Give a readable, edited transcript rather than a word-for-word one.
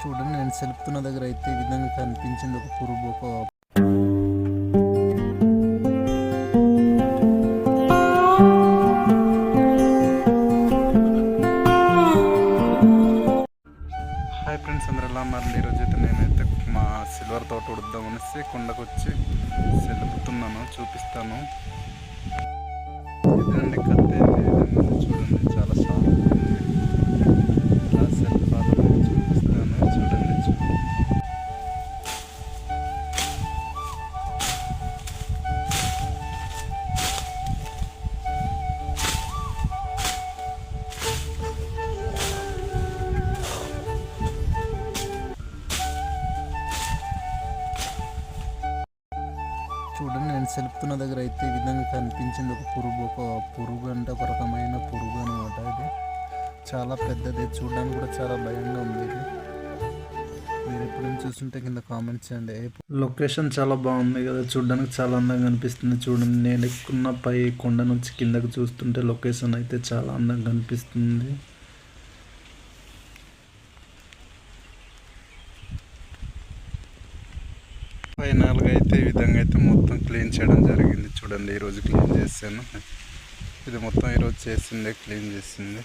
చూడండి, నేను సెలుపుతున్న దగ్గర అయితే ఈ విధంగా కనిపించింది ఒక పురుగు. హాయ్ ఫ్రెండ్స్, అందరూ ఎలా ఉన్నారండి? ఈరోజు అయితే నేనైతే మా సిల్వర్ తోట ఉడుద్దామనేసి కొండకు వచ్చి సెలుపుతున్నాను, చూపిస్తాను. ఇదండి కత్తి. చూడండి, చాలా షార్ప్ ఉంది. ఇలా సెల్ఫాలో చూపిస్తాను, చూడండి. చూడండి, నేను సెలుపుతున్న దగ్గర అయితే ఈ విధంగా కనిపించింది ఒక పురుగు అంటే ఒక రకమైన పురుగు అనమాట. ఇది చాలా పెద్దది, చూడడానికి కూడా చాలా భయంగా ఉంది. ఇది మీరు ఎప్పుడైనా చూస్తుంటే కింద కామెంట్స్ చేయండి. లొకేషన్ చాలా బాగుంది కదా, చూడడానికి చాలా అందంగా అనిపిస్తుంది. చూడండి, నేను ఎక్కున్న పై కొండ నుంచి కిందకు చూస్తుంటే లొకేషన్ అయితే చాలా అందంగా అనిపిస్తుంది. ఫైనల్గా అయితే ఈ విధంగా అయితే మొత్తం క్లీన్ చేయడం జరిగింది. చూడండి, ఈరోజు క్లీన్ చేశాను. ఇది మొత్తం ఈరోజు చేసిందే, క్లీన్ చేసింది.